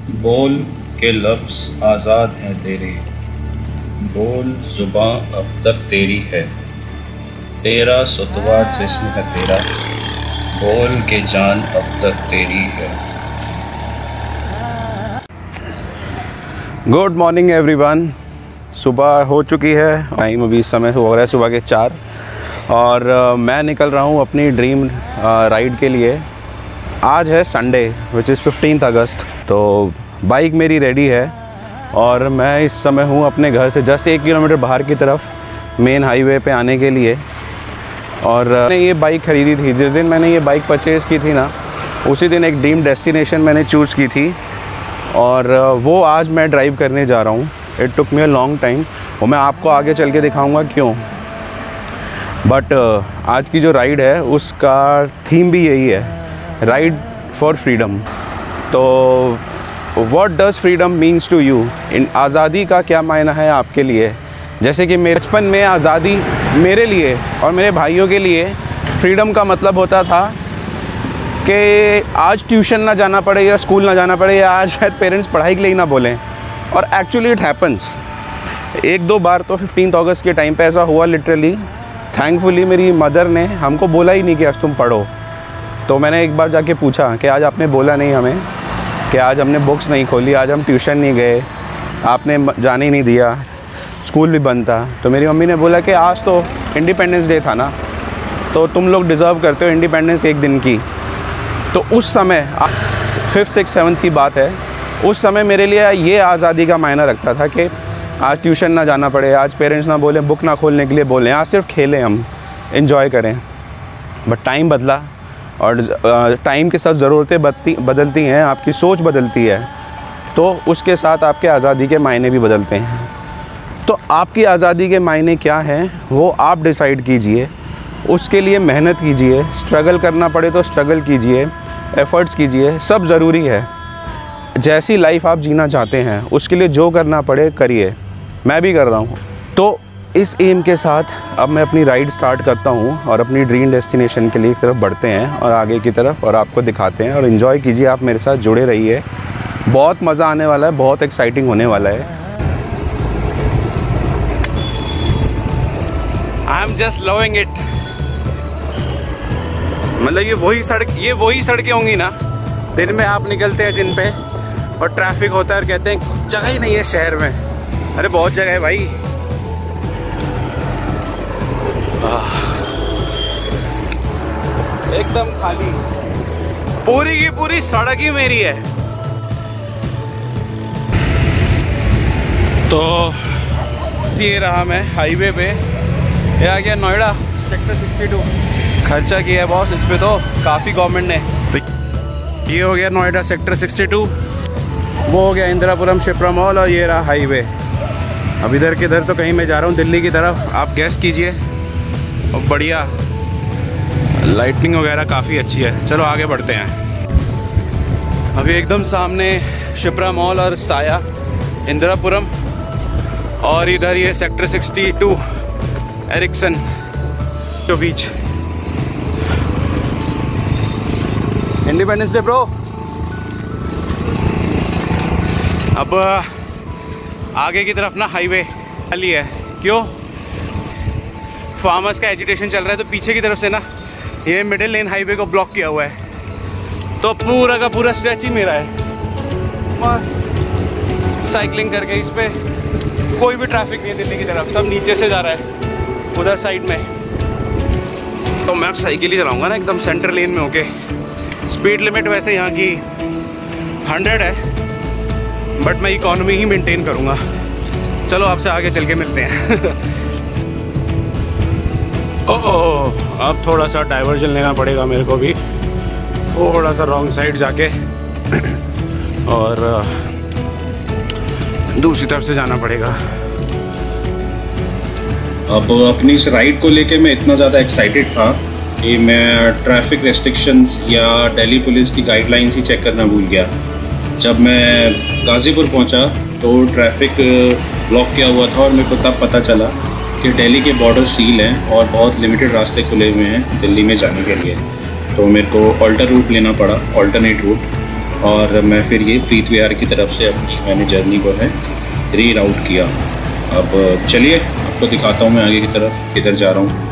बोल के लफ्ज़ आज़ाद हैं तेरे, बोल ज़ुबां अब तक तेरी है, तेरा सुतवा जिस्म है तेरा, बोल के जान अब तक तेरी है। Good morning everyone. सुबह हो चुकी है, टाइम अभी समय हो रहा है सुबह के 4 और मैं निकल रहा हूँ अपनी ड्रीम राइड के लिए। आज है संडे विच इज़ 15 अगस्त। तो बाइक मेरी रेडी है और मैं इस समय हूँ अपने घर से जस्ट 1 किलोमीटर बाहर की तरफ मेन हाईवे पे आने के लिए। और मैंने ये बाइक ख़रीदी थी, जिस दिन मैंने ये बाइक परचेज़ की थी ना, उसी दिन एक ड्रीम डेस्टिनेशन मैंने चूज़ की थी और वो आज मैं ड्राइव करने जा रहा हूँ। It took me a long time और मैं आपको आगे चल के दिखाऊँगा क्यों। बट आज की जो राइड है उसका थीम भी यही है, राइड फॉर फ्रीडम। तो what does freedom means to you, इन आज़ादी का क्या मायना है आपके लिए। जैसे कि मेरे बचपन में आज़ादी मेरे लिए और मेरे भाइयों के लिए फ्रीडम का मतलब होता था कि आज ट्यूशन ना जाना पड़े या स्कूल ना जाना पड़े या आज शायद पेरेंट्स पढ़ाई के लिए ही ना बोलें। और एक्चुअली इट हैपन्स। 1-2 बार तो 15 अगस्त के टाइम पे ऐसा हुआ लिटरली। थैंकफुली मेरी मदर ने हमको बोला ही नहीं कि आज तुम पढ़ो। तो मैंने एक बार जाके पूछा कि आज आपने बोला नहीं हमें कि आज हमने बुक्स नहीं खोली, आज हम ट्यूशन नहीं गए, आपने जाने ही नहीं दिया, स्कूल भी बंद था। तो मेरी मम्मी ने बोला कि आज तो इंडिपेंडेंस डे था ना, तो तुम लोग डिज़र्व करते हो इंडिपेंडेंस एक दिन की। तो उस समय 5th 6th 7th की बात है, उस समय मेरे लिए ये आज़ादी का मायना रखता था कि आज ट्यूशन ना जाना पड़े, आज पेरेंट्स ना बोलें, बुक ना खोलने के लिए बोलें, आज सिर्फ खेलें, हम इंजॉय करें। बट टाइम बदला और टाइम के साथ ज़रूरतें बदलती हैं, आपकी सोच बदलती है, तो उसके साथ आपके आज़ादी के मायने भी बदलते हैं। तो आपकी आज़ादी के मायने क्या हैं वो आप डिसाइड कीजिए, उसके लिए मेहनत कीजिए, स्ट्रगल करना पड़े तो स्ट्रगल कीजिए, एफ़र्ट्स कीजिए, सब ज़रूरी है। जैसी लाइफ आप जीना चाहते हैं उसके लिए जो करना पड़े करिए, मैं भी कर रहा हूँ। तो इस एम के साथ अब मैं अपनी राइड स्टार्ट करता हूँ और अपनी ड्रीम डेस्टिनेशन के लिए तरफ बढ़ते हैं और आगे की तरफ और आपको दिखाते हैं। और इन्जॉय कीजिए, आप मेरे साथ जुड़े रहिए, बहुत मज़ा आने वाला है, बहुत एक्साइटिंग होने वाला है। I am just loving it. मतलब ये वही सड़कें होंगी ना दिन में आप निकलते हैं जिन पे और ट्रैफिक होता है और कहते हैं जगह ही नहीं है शहर में। अरे बहुत जगह है भाई। एकदम खाली, पूरी की पूरी सड़क ही मेरी है। तो ये रहा मैं हाईवे पे, ये आ गया नोएडा सेक्टर 62। खर्चा किया है बॉस इस पे तो काफ़ी गवर्नमेंट ने। तो ये हो गया नोएडा सेक्टर 62, वो हो गया इंदिरापुरम शिप्रा मॉल और ये रहा हाईवे। अब इधर किधर तो कहीं मैं जा रहा हूँ दिल्ली की तरफ, आप गैस कीजिए। और बढ़िया लाइटनिंग वगैरह काफ़ी अच्छी है। चलो आगे बढ़ते हैं। अभी एकदम सामने शिप्रा मॉल और साया इंदिरापुरम और इधर ये सेक्टर 62 एरिक्सन के बीच। Independence day bro. अब आगे की तरफ ना हाईवे खाली है, क्यों? फार्मर्स का एजिटेशन चल रहा है, तो पीछे की तरफ से ना ये मिडिल लेन हाईवे को ब्लॉक किया हुआ है। तो पूरा का पूरा स्ट्रेच ही मेरा है। मस्त साइकिलिंग करके इस पे कोई भी ट्रैफिक नहीं है दिल्ली की तरफ, सब नीचे से जा रहा है उधर साइड में। तो मैं साइकिल ही चलाऊँगा ना एकदम सेंटर लेन में होके। स्पीड लिमिट वैसे यहाँ की 100 है, बट मैं इकोनॉमी ही मेंटेन करूँगा। चलो आपसे आगे चल के मिलते हैं। ओह, अब थोड़ा सा डाइवर्जन लेना पड़ेगा मेरे को भी, थोड़ा सा रॉन्ग साइड जाके और दूसरी तरफ से जाना पड़ेगा। अब अपनी इस राइड को लेके मैं इतना ज़्यादा एक्साइटेड था कि मैं ट्रैफिक रेस्ट्रिक्शंस या दिल्ली पुलिस की गाइडलाइंस ही चेक करना भूल गया। जब मैं गाज़ीपुर पहुंचा तो ट्रैफिक ब्लॉक किया हुआ था और मेरे को तब पता चला कि दिल्ली के बॉर्डर सील हैं और बहुत लिमिटेड रास्ते खुले हुए हैं दिल्ली में जाने के लिए। तो मेरे को ऑल्टर रूट लेना पड़ा, ऑल्टरनेट रूट। और मैं फिर ये प्रीत विहार की तरफ से मैंने जर्नी को है रीराउट किया। अब चलिए आपको दिखाता हूँ मैं आगे की तरफ किधर जा रहा हूँ।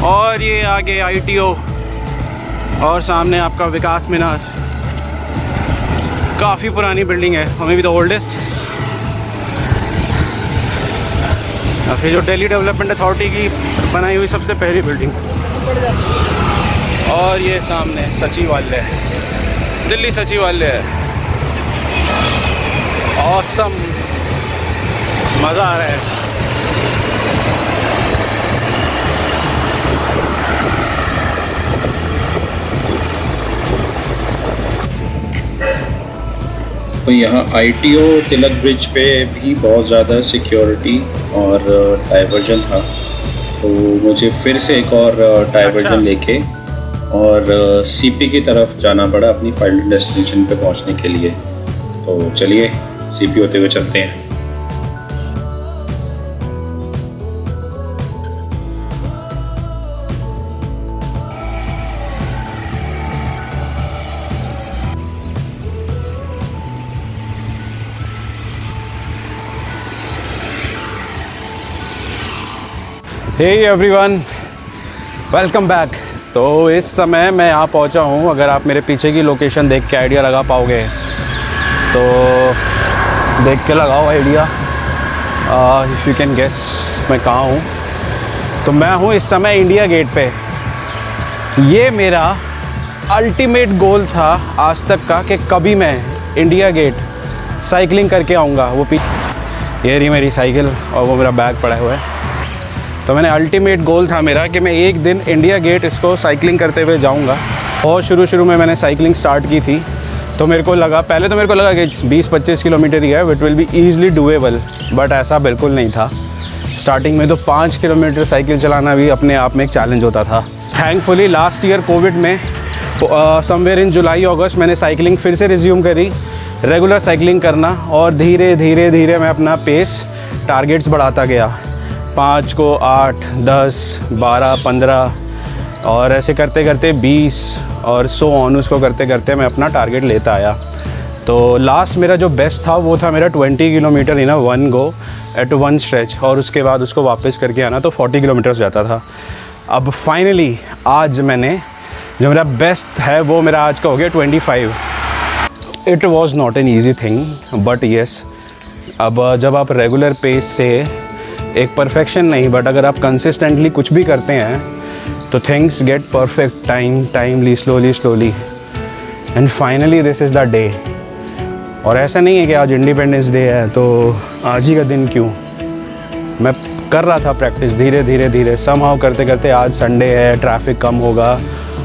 और ये आगे ITO और सामने आपका विकास मीनार, काफ़ी पुरानी बिल्डिंग है, हमें भी द ओल्डेस्ट। फिर जो दिल्ली डेवलपमेंट अथॉरिटी की बनाई हुई सबसे पहली बिल्डिंग। और ये सामने सचिवालय, दिल्ली सचिवालय है। ऑसम, मज़ा आ रहा है। तो यहाँ ITO तिलक ब्रिज पे भी बहुत ज़्यादा सिक्योरिटी और डाइवर्जन था, तो मुझे फिर से एक और डाइवर्जन लेके और CP की तरफ जाना पड़ा अपनी फाइनल डेस्टिनेशन पे पहुँचने के लिए। तो चलिए CP होते हुए चलते हैं। Hey everyone, welcome back. तो इस समय मैं यहाँ पहुँचा हूँ। अगर आप मेरे पीछे की लोकेशन देख के आइडिया लगा पाओगे तो देख के लगाओ idea, if you can guess मैं कहाँ हूँ। तो मैं हूँ इस समय इंडिया गेट पे। ये मेरा अल्टीमेट गोल था आज तक का कि कभी मैं इंडिया गेट साइकिलिंग करके आऊँगा। वो ये रही मेरी साइकिल और वो मेरा बैग पड़ा हुआ है। तो मैंने अल्टीमेट गोल था मेरा कि मैं एक दिन इंडिया गेट इसको साइकिलिंग करते हुए जाऊंगा। और शुरू में मैंने साइकिलिंग स्टार्ट की थी, तो मेरे को लगा कि 20-25 किलोमीटर ही है, it will be easily doable, but ऐसा बिल्कुल नहीं था। स्टार्टिंग में तो 5 किलोमीटर साइकिल चलाना भी अपने आप में एक चैलेंज होता था। थैंकफुली लास्ट ईयर कोविड में समवेयर इन जुलाई अगस्त मैंने साइकिलिंग फिर से रिज्यूम करी, रेगुलर साइकिलिंग करना, और धीरे धीरे मैं अपना पेस टारगेट्स बढ़ाता गया। 5 को 8, 10, 12, 15 और ऐसे करते करते 20 और सो ऑन, उसको करते करते मैं अपना टारगेट लेता आया। तो लास्ट मेरा जो बेस्ट था वो था मेरा 20 kilometre in 1 go at 1 stretch, और उसके बाद उसको वापस करके आना, तो 40 किलोमीटर हो जाता था। अब फाइनली आज मैंने जो मेरा बेस्ट है वो मेरा आज का हो गया 25। It was not an easy thing, but yes, अब जब आप रेगुलर पेस से एक परफेक्शन नहीं, बट अगर आप कंसिस्टेंटली कुछ भी करते हैं तो things get perfect timely slowly and finally this is the day. और ऐसा नहीं है कि आज इंडिपेंडेंस डे है तो आज ही का दिन क्यों। मैं कर रहा था प्रैक्टिस धीरे समहाउ करते करते आज संडे है, ट्रैफिक कम होगा,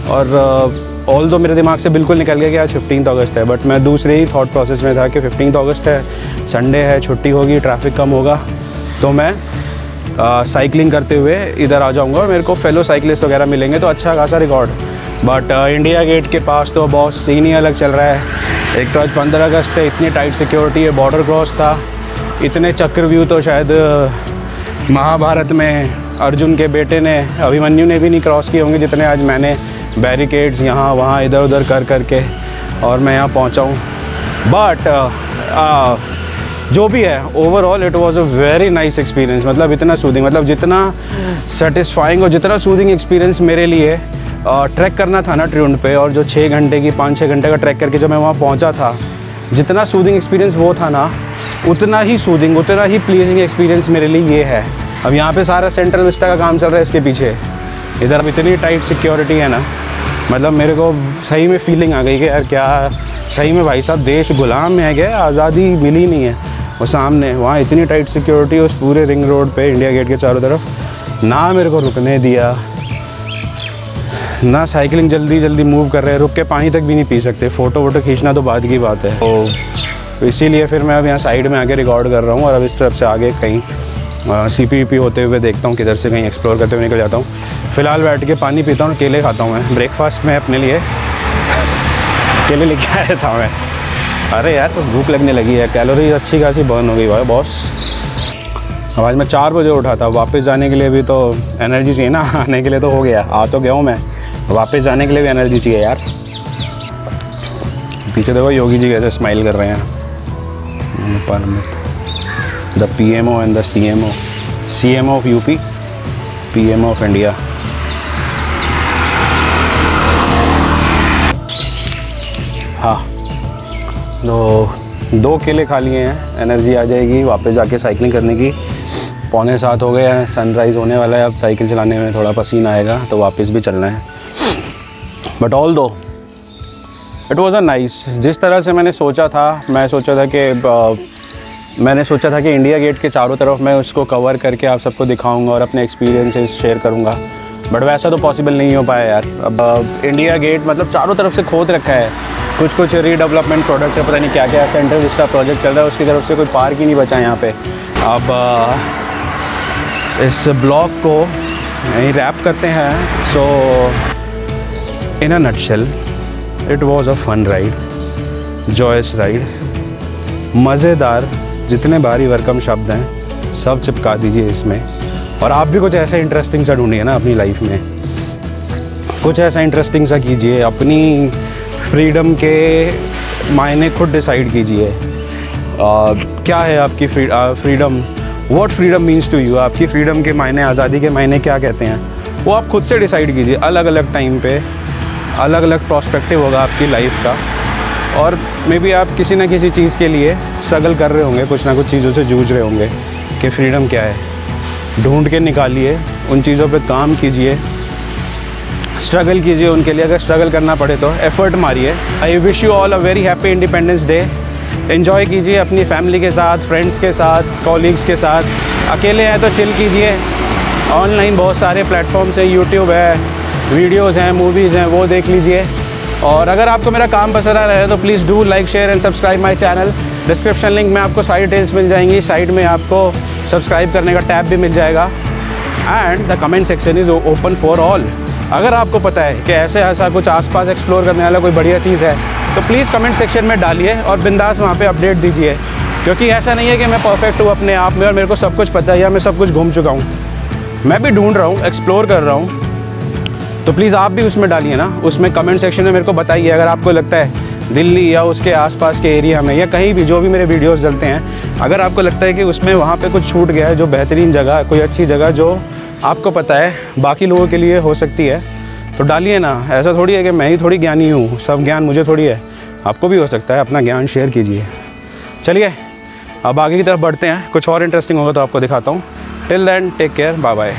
और ऑल दो मेरे दिमाग से बिल्कुल निकल गया कि आज 15 अगस्त है, बट मैं दूसरे ही थॉट प्रोसेस में था कि 15 अगस्त है, संडे है, छुट्टी होगी, ट्रैफिक कम होगा, तो मैं साइकिलिंग करते हुए इधर आ जाऊंगा और मेरे को फेलो साइकिलिस्ट वगैरह मिलेंगे तो अच्छा खासा रिकॉर्ड। बट इंडिया गेट के पास तो बहुत सीन ही अलग चल रहा है। एक तो आज 15 अगस्त है, इतनी टाइट सिक्योरिटी है, बॉर्डर क्रॉस था, इतने चक्रव्यूह तो शायद महाभारत में अर्जुन के बेटे ने, अभिमन्यु ने भी नहीं क्रॉस किए होंगे जितने आज मैंने बैरिकेड्स यहाँ वहाँ इधर उधर करके और मैं यहाँ पहुँचा हूँ। बट जो भी है, overall it was a very nice experience. मतलब इतना सूदिंग, मतलब जितना सेटिस्फाइंग और जितना सूदिंग एक्सपीरियंस मेरे लिए ट्रैक करना था ना ट्रिउंड पे, और जो 6 घंटे की 5-6 घंटे का ट्रैक करके जब मैं वहाँ पहुँचा था, जितना सूदिंग एक्सपीरियंस वो था ना, उतना ही सूदिंग, उतना ही प्लीजिंग एक्सपीरियंस मेरे लिए ये है। अब यहाँ पे सारा सेंट्रल विस्टा का काम चल रहा है इसके पीछे, इधर अब इतनी टाइट सिक्योरिटी है ना, मतलब मेरे को सही में फीलिंग आ गई कि यार क्या सही में भाई साहब देश गुलाम में है क्या, आज़ादी मिली नहीं है। और सामने वहाँ इतनी टाइट सिक्योरिटी उस पूरे रिंग रोड पे इंडिया गेट के चारों तरफ, ना मेरे को रुकने दिया, ना साइकिलिंग जल्दी मूव कर रहे हैं, रुक के पानी तक भी नहीं पी सकते, फ़ोटो वोटो खींचना तो बाद की बात है। तो इसीलिए फिर मैं अब यहाँ साइड में आके रिकॉर्ड कर रहा हूँ, और अब इस तरफ से आगे कहीं CP होते हुए देखता हूँ, किधर से कहीं एक्सप्लोर करते हुए निकल जाता हूँ। फ़िलहाल बैठ के पानी पीता हूँ, केले खाता हूँ मैं। ब्रेकफास्ट में अपने लिए केले लेके आया था मैं। अरे यार तो भूख लगने लगी है, कैलोरी अच्छी खासी बर्न हो गई भाई बॉस। अब आज मैं 4 बजे उठा था, वापस जाने के लिए भी तो एनर्जी चाहिए ना। आने के लिए तो हो गया, आ तो गया हूँ मैं, वापस जाने के लिए भी एनर्जी चाहिए यार। पीछे देखो योगी जी कैसे स्माइल कर रहे हैं। The PMO and the CMO of UP, PMO of India. हाँ तो 2 केले खा लिए हैं, एनर्जी आ जाएगी वापस जाके साइकिलिंग करने की। 6:45 हो गए हैं, सनराइज़ होने वाला है। अब साइकिल चलाने में थोड़ा पसीना आएगा तो वापस भी चलना है। बट ऑल दो इट वॉज़ अ नाइस, जिस तरह से मैंने सोचा था, मैंने सोचा था कि इंडिया गेट के चारों तरफ मैं उसको कवर करके आप सबको दिखाऊंगा और अपने एक्सपीरियंसेस शेयर करूंगा। बट वैसा तो पॉसिबल नहीं हो पाया यार। अब इंडिया गेट मतलब चारों तरफ से खोद रखा है, कुछ रीडेवलपमेंट प्रोडक्ट है, पता नहीं क्या क्या, सेंट्रल विस्टा प्रोजेक्ट चल रहा है, उसकी तरफ से कोई पार्क ही नहीं बचा यहाँ पे। अब इस ब्लॉग को यहीं रैप करते हैं। So in a nutshell it was a fun ride, joyous ride, मज़ेदार। जितने भारी भरकम शब्द हैं सब चिपका दीजिए इसमें, और आप भी कुछ ऐसा इंटरेस्टिंग सा ढूंढिए ना अपनी लाइफ में, कुछ ऐसा इंटरेस्टिंग सा कीजिए, अपनी फ्रीडम के मायने खुद डिसाइड कीजिए। क्या है आपकी freedom, what freedom means to you, आपकी फ्रीडम के मायने, आज़ादी के मायने क्या कहते हैं, वो आप खुद से डिसाइड कीजिए। अलग अलग टाइम पे अलग अलग प्रोस्पेक्टिव होगा आपकी लाइफ का, और मे बी आप किसी न किसी चीज़ के लिए स्ट्रगल कर रहे होंगे, कुछ ना कुछ चीज़ों से जूझ रहे होंगे कि फ्रीडम क्या है। ढूंढ के निकालिए, उन चीज़ों पे काम कीजिए, स्ट्रगल कीजिए उनके लिए। अगर स्ट्रगल करना पड़े तो एफ़र्ट मारिए। I wish you all a very happy independence day. Enjoy कीजिए अपनी फैमिली के साथ, फ्रेंड्स के साथ, कॉलीग्स के साथ। अकेले हैं तो चिल कीजिए। ऑनलाइन बहुत सारे प्लेटफॉर्म्स हैं, यूट्यूब है, वीडियोज़ हैं, मूवीज़ हैं, वो देख लीजिए। और अगर आपको मेरा काम पसंद आ रहा है तो please do like, share and subscribe my channel. Description link में आपको सारी डिटेल्स मिल जाएंगी, साइड में आपको सब्सक्राइब करने का टैब भी मिल जाएगा। And the comment section is open for all. अगर आपको पता है कि ऐसा कुछ आसपास एक्सप्लोर करने वाला कोई बढ़िया चीज़ है तो प्लीज़ कमेंट सेक्शन में डालिए और बिंदास वहाँ पे अपडेट दीजिए, क्योंकि ऐसा नहीं है कि मैं परफेक्ट हूँ अपने आप में और मेरे को सब कुछ पता है या मैं सब कुछ घूम चुका हूँ। मैं भी ढूंढ रहा हूँ, एक्सप्लोर कर रहा हूँ। तो प्लीज़ आप भी उसमें डालिए ना, उसमें कमेंट सेक्शन में मेरे को बताइए। अगर आपको लगता है दिल्ली या उसके आसपास के एरिया में या कहीं भी जो भी मेरे वीडियोस डलते हैं, अगर आपको लगता है कि उसमें वहाँ पे कुछ छूट गया है, जो बेहतरीन जगह, कोई अच्छी जगह जो आपको पता है बाकी लोगों के लिए हो सकती है, तो डालिए ना। ऐसा थोड़ी है कि मैं ही थोड़ी ज्ञानी हूँ, सब ज्ञान मुझे थोड़ी है, आपको भी हो सकता है। अपना ज्ञान शेयर कीजिए। चलिए अब आगे की तरफ बढ़ते हैं, कुछ और इंटरेस्टिंग होगा तो आपको दिखाता हूँ। Till then take care, bye bye.